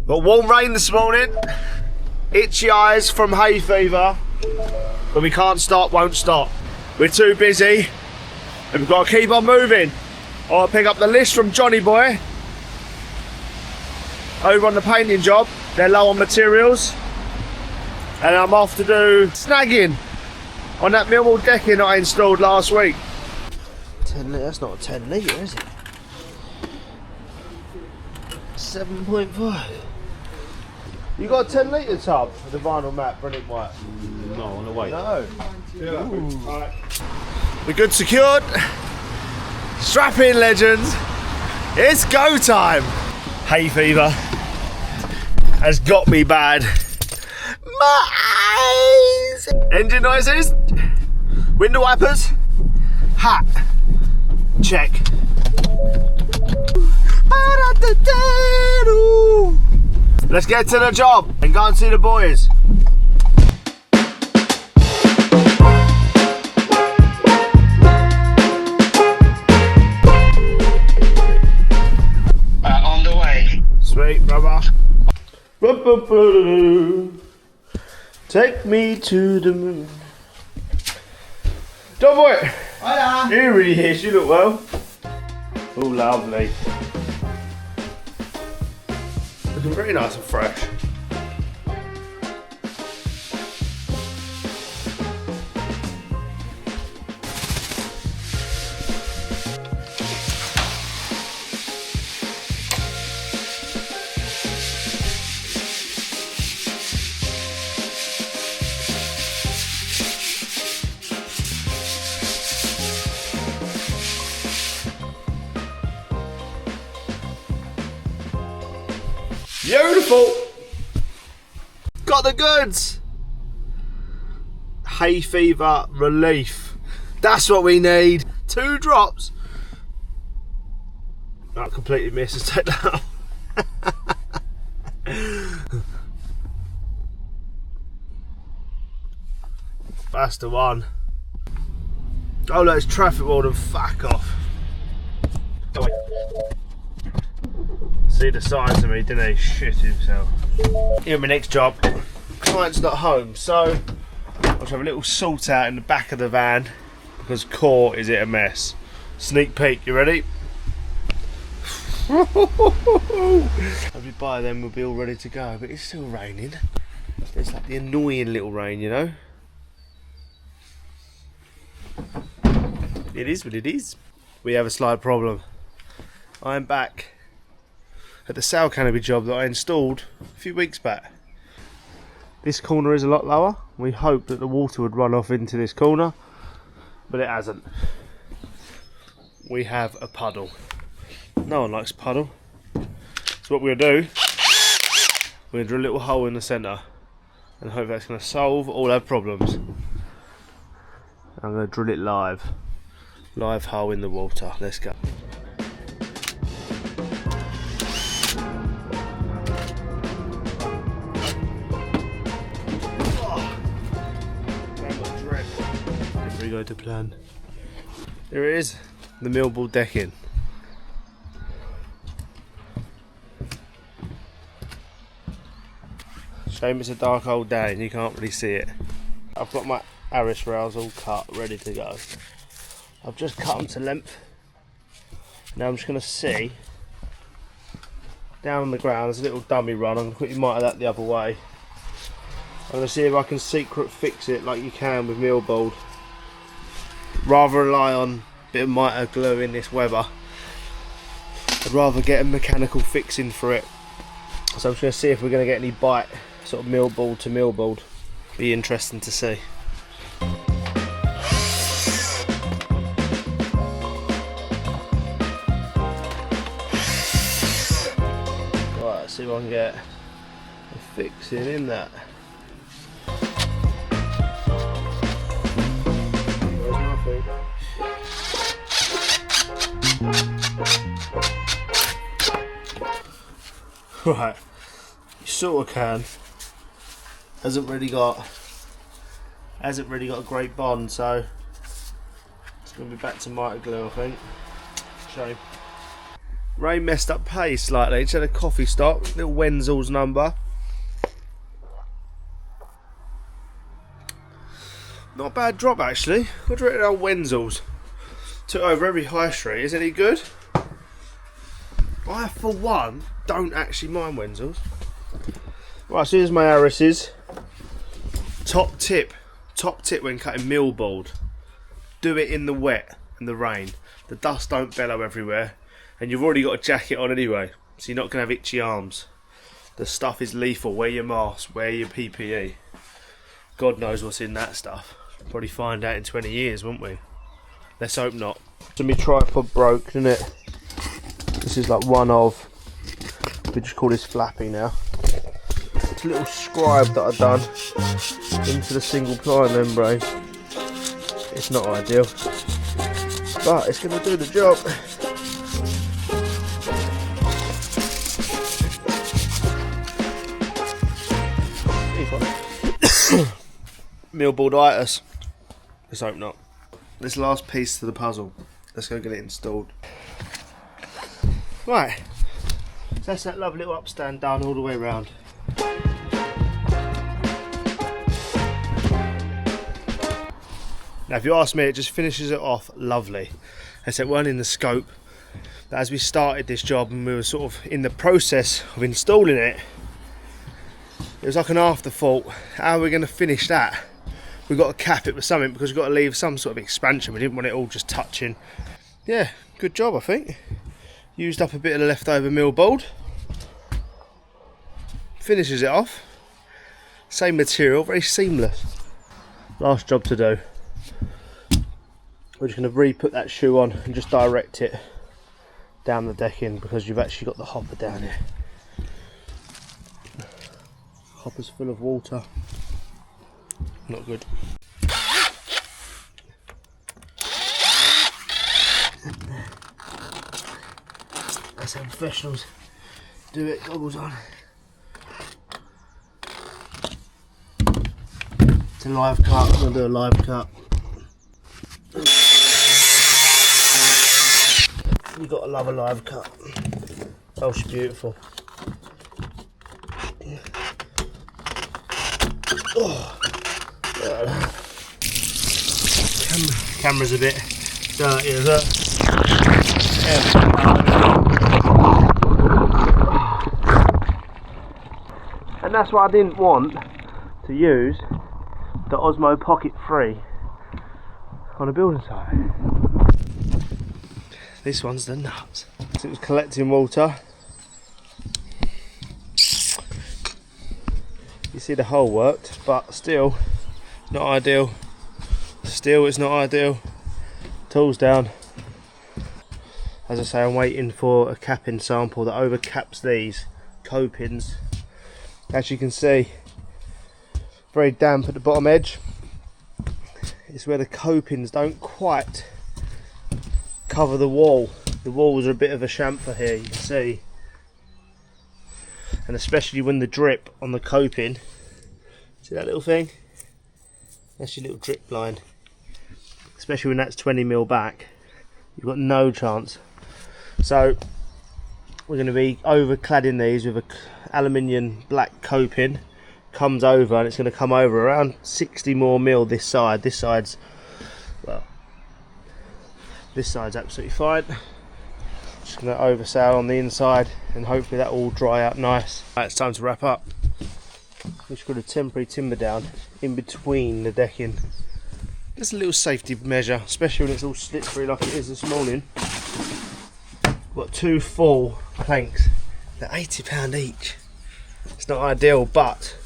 Got warm rain this morning, itchy eyes from hay fever, but we can't stop, won't stop. We're too busy, and we've got to keep on moving. I'll pick up the list from Johnny Boy over on the painting job. They're low on materials, and I'm off to do snagging on that Millboard decking I installed last week. 10 litre, that's not a 10 litre, is it? 7.5. You got a 10 litre tub for the vinyl mat, brilliant white? No, on the way. No. Right. We're good, secured. Strap in, legends. It's go time. Hay fever has got me bad. My eyes. Engine noises. Window wipers. Hat. Check. Let's get to the job and go and see the boys. On the way. Sweet, brother. Take me to the moon. John boy. Hiya. You really here, you look well. Oh, lovely. Looking very nice and fresh. Beautiful! Got the goods! Hay fever relief. That's what we need. 2 drops. I completely missed. Let's take that off. That's the one. Oh look, it's traffic warden, fuck off. Oh, wait. See the size of me, didn't he? Shit himself. Here, my next job. Client's not home, so I'll have a little sort out in the back of the van because core is it a mess. Sneak peek, you ready? Hopefully by then we'll be all ready to go, but it's still raining. It's like the annoying little rain, you know? It is what it is. We have a slight problem. I'm back at the sail canopy job that I installed a few weeks back. This corner is a lot lower. We hoped that the water would run off into this corner, but it hasn't. We have a puddle. No one likes a puddle. So what we're going to do, we're going to drill a little hole in the centre and hope that's going to solve all our problems. I'm going to drill it live. Live hole in the water. Let's go. Go to plan. There it is, the Millboard decking. Shame it's a dark old day and you can't really see it. I've got my Arris rails all cut, ready to go. I've just cut them to length. Now I'm just going to see down on the ground. There's a little dummy run. I'm going to quickly mitre that the other way. I'm going to see if I can secret fix it like you can with Millboard. Rather rely on a bit of mitre glue in this weather. I'd rather get a mechanical fixing for it. So I'm just going to see if we're going to get any bite, sort of Millboard to Millboard. Be interesting to see. Right, let's see if I can get a fixing in that. Right, you sort of can. Hasn't really got a great bond, so it's going to be back to mitre glue, I think. Shame. Rain messed up pace slightly. Just had a coffee stop, little Wenzel's number. Not a bad drop actually. What do you reckon old Wenzel's? Took over every high street. Is any good? I, for one, don't actually mind Wenzel's. Right, so here's my Harris's. Top tip when cutting millboard. Do it in the wet and the rain. The dust don't bellow everywhere. And you've already got a jacket on anyway, so you're not going to have itchy arms. The stuff is lethal. Wear your mask, wear your PPE. God knows what's in that stuff. Probably find out in 20 years, won't we? Let's hope not. So my tripod broke, didn't it? This is like one of, we just call this flappy now. It's a little scribe that I've done into the single ply membrane. It's not ideal, but it's going to do the job. Millboarditis. Let's hope not. This last piece to the puzzle. Let's go get it installed. Right. So that's that lovely little upstand done all the way around. Now if you ask me, it just finishes it off lovely. As it weren't in the scope. But as we started this job and we were sort of in the process of installing it, it was like an afterthought. How are we going to finish that? We've got to cap it with something because we've got to leave some sort of expansion. We didn't want it all just touching. Yeah, good job I think. Used up a bit of the leftover millboard. Finishes it off. Same material, very seamless. Last job to do. We're just going to re-put that shoe on and just direct it down the decking because you've actually got the hopper down here. Hopper's full of water. Not good. That's how professionals do it. Goggles on. It's a live cut. I'm going to do a live cut. You've got to love a live cut. Oh, she's beautiful. Oh. Camera's a bit dirty, is it? Yeah. And that's what I didn't want to use the Osmo Pocket 3 on a building site. This one's the nuts. So it was collecting water. You see the hole worked, but still not ideal. Still it's not ideal. Tools down. As I say, I'm waiting for a capping sample that overcaps these copings. As you can see, very damp at the bottom edge. It's where the copings don't quite cover the wall. The walls are a bit of a chamfer here, you can see. And especially when the drip on the coping, see that little thing? That's your little drip line. Especially when that's 20mm back, you've got no chance. So we're going to be overcladding these with a aluminium black coping. Comes over, and it's going to come over around 60 more mil this side. This side's, well, this side's absolutely fine. Just going to oversail on the inside, and hopefully that will dry out nice. Right, it's time to wrap up. We've just got a temporary timber down in between the decking. Just a little safety measure, especially when it's all slippery like it is this morning. We've got 2 full planks. They're £80 each. It's not ideal, but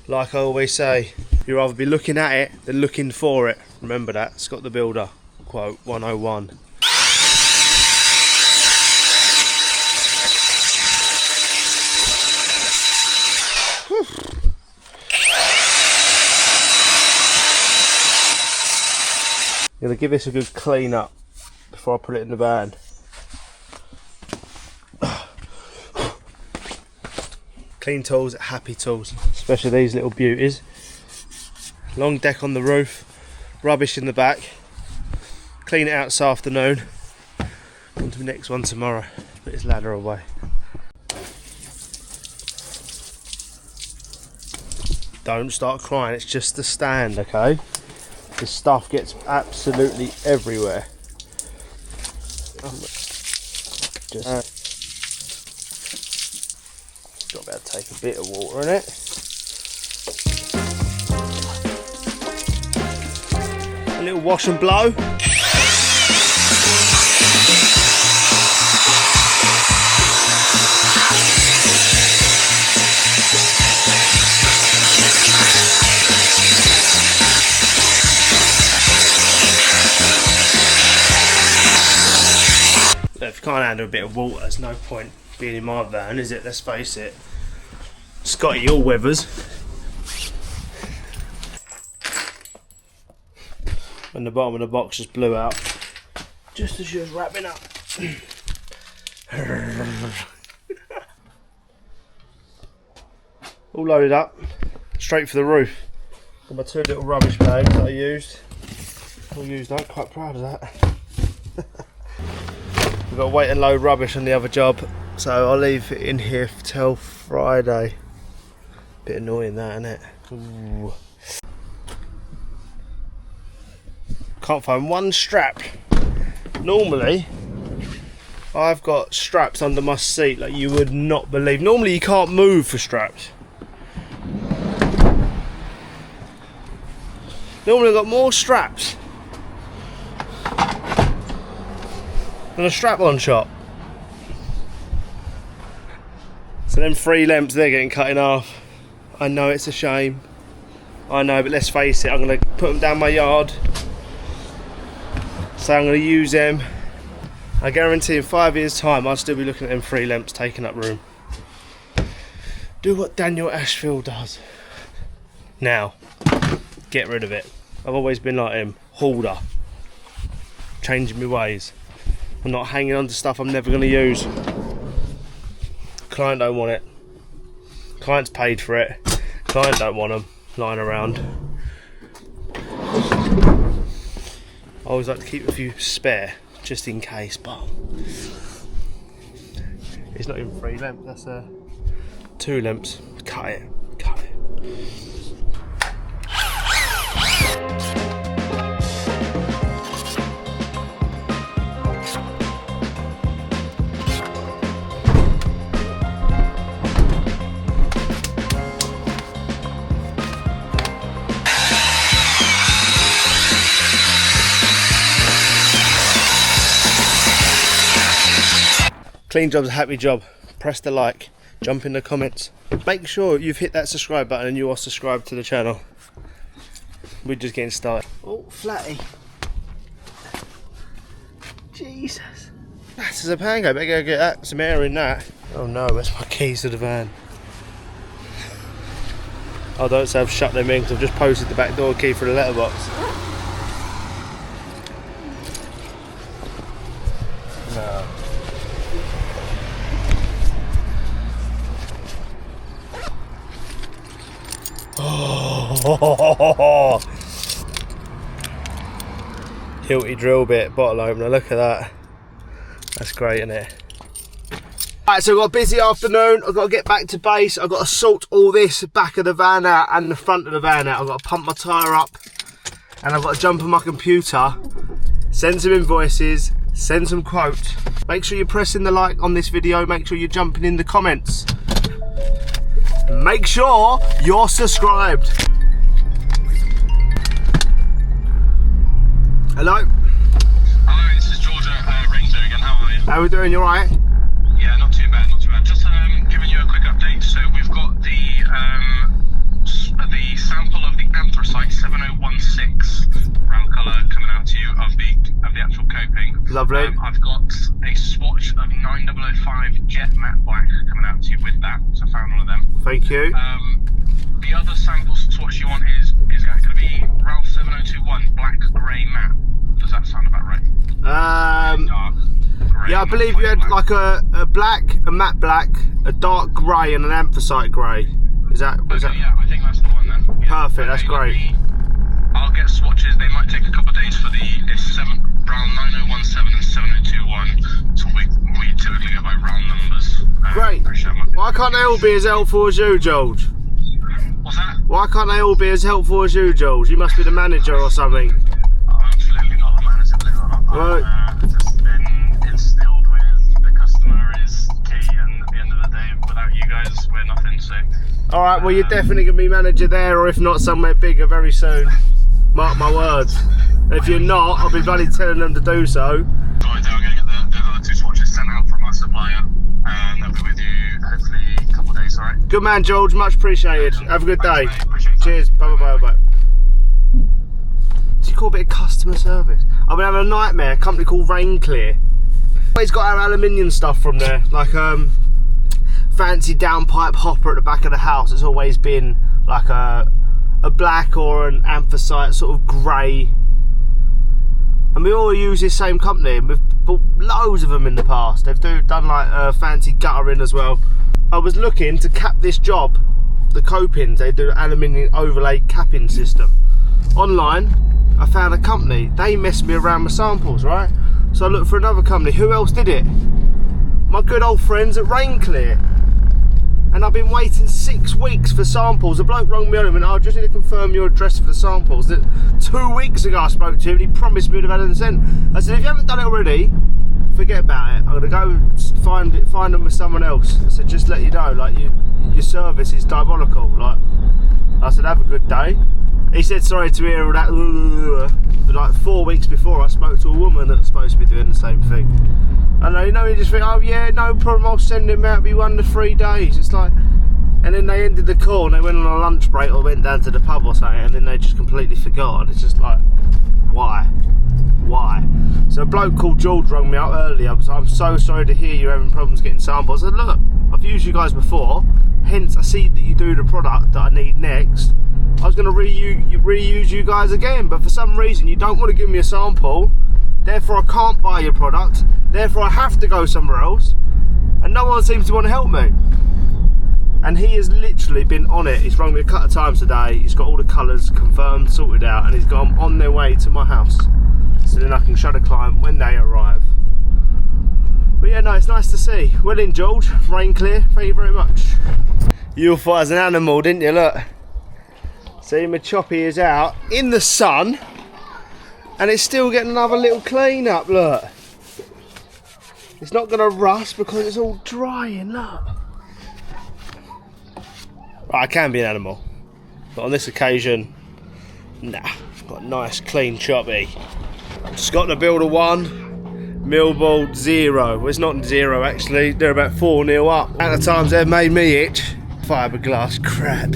like I always say, you'd rather be looking at it than looking for it. Remember that, Scott the Builder, quote 101. I'm going to give this a good clean up before I put it in the van. Clean tools, happy tools, especially these little beauties. Long deck on the roof, rubbish in the back. Clean it out this afternoon. On to the next one tomorrow. But Put his ladder away. Don't start crying, it's just the stand, okay? The stuff gets absolutely everywhere. Just got to be able to take a bit of water in it. A little wash and blow. If you can't handle a bit of water, there's no point being in my van, is it? Let's face it. Scotty all weathers. And the bottom of the box just blew out just as you was wrapping up. All loaded up, straight for the roof. Got my 2 little rubbish bags that I used. All used up, quite proud of that. We've got to wait and load rubbish on the other job, so I'll leave it in here till Friday. Bit annoying that, isn't it? Ooh. Can't find one strap. Normally, I've got straps under my seat like you would not believe. Normally you can't move for straps. Normally I've got more straps than a strap-on shop. So them 3 lamps, they're getting cut in half. I know it's a shame. I know, but let's face it, I'm going to put them down my yard. So I'm going to use them. I guarantee in 5 years' time I'll still be looking at them 3 lamps taking up room. Do what Daniel Ashfield does. Now, get rid of it. I've always been like him. Hoarder. Changing my ways. I'm not hanging on to stuff I'm never going to use. Client don't want it. Client's paid for it. Client don't want them lying around. I always like to keep a few spare, just in case, but it's not even 3 lamps, that's 2 lamps. Cut it, cut it. Clean job's a happy job. Press the like, jump in the comments. Make sure you've hit that subscribe button and you are subscribed to the channel. We're just getting started. Oh, flatty. Jesus. That's a pango, better go get that, some air in that. Oh no, where's my keys to the van? Oh, don't say I've shut them in because I've just posted the back door key for the letterbox. No. Oh, Hilty drill bit, bottle opener, look at that. That's great, isn't it? Right, so I've got a busy afternoon. I've got to get back to base. I've got to sort all this back of the van out and the front of the van out. I've got to pump my tyre up and I've got to jump on my computer, send some invoices, send some quotes. Make sure you're pressing the like on this video. Make sure you're jumping in the comments. Make sure you're subscribed. Hello? Hello, this is Georgia Ranger again. How are you? How are we doing? You alright? Yeah, not too bad, not too bad. Just giving you a quick update. So we've got the sample of the anthracite 7016 round colour coming out to you of the actual coping. Lovely. I've got a swatch of 9005 jet matte black coming out to you with that. So I found one of them. Thank you. The other sample swatch you want is going to be Ralph 7021 black grey matte. Does that sound about right? Dark grey. Yeah, I believe you had like a black, a matte black, a dark grey, and an anthracite grey. Is that? Okay, yeah, I think that's the one then. Yeah. Perfect. That's great. I'll I'll get swatches. They might take a couple of days for it's round 9017 and 7021. So we typically go by round numbers. Great. Why can't they all be as helpful as you, George? What's that? Why can't they all be as helpful as you, George? You must be the manager or something. I'm absolutely not the manager, believe it or not. Right. I've just been instilled with the customer is key, and at the end of the day, without you guys, we're nothing. So. Alright, well you're definitely going to be manager there, or if not somewhere bigger very soon. Mark my words. If you're not, I'll be bloody telling them to do so. I'm going to get the other 2 swatches sent out from our supplier, and they'll be with you hopefully a couple of days, alright? Good man, George, much appreciated. Have a good day. Thanks, mate. Appreciate it. Cheers, bye bye bye bye. So you call a bit of customer service? I've been having a nightmare, a company called Rain Clear. He's got our aluminium stuff from there, like fancy downpipe hopper at the back of the house. It's always been like a black or an anthracite sort of grey. And we all use this same company, and we've bought loads of them in the past. They've done like fancy guttering as well. I was looking to cap this job, the copings. They do aluminium overlay capping system. Online, I found a company. They messed me around with samples, right? So I looked for another company. Who else did it? My good old friends at Rain Clear. And I've been waiting 6 weeks for samples. The bloke rang me on and went, "I just need to confirm your address for the samples." 2 weeks ago I spoke to him and he promised me to have had them sent. I said, "If you haven't done it already, forget about it. I'm going to go find them with someone else." I said, "Just let you know, like your service is diabolical." Like, I said, "Have a good day." He said, "Sorry to hear all that." But like 4 weeks before I spoke to a woman that's supposed to be doing the same thing. And you just think, "Oh yeah, no problem, I'll send him out, it'll be 1 to 3 days. It's like, and then they ended the call and they went on a lunch break or went down to the pub or something, and then they just completely forgot. And it's just like, why? So a bloke called George rang me up earlier. I'm so sorry to hear you're having problems getting samples. I said, "Look, I've used you guys before, hence I see that you do the product that I need next. I was going to reuse you guys again, but for some reason you don't want to give me a sample. Therefore I can't buy your product, therefore I have to go somewhere else, and no one seems to want to help me." And he has literally been on it. He's rung me a couple of times today. He's got all the colours confirmed, sorted out, and he's got them on their way to my house, so then I can show the client when they arrive. But yeah, no, it's nice to see. Well in, George, Rain Clear, thank you very much. You thought as an animal, didn't you? Look, see, my choppy is out in the sun, and it's still getting another little clean up, look. It's not going to rust because it's all drying, look. Right, I can be an animal, but on this occasion, nah. Got a nice clean choppy. Just got to build a 1, Millboard 0. Well, it's not 0 actually, they're about 4-0 up. At the times they've made me itch. Fibreglass crap.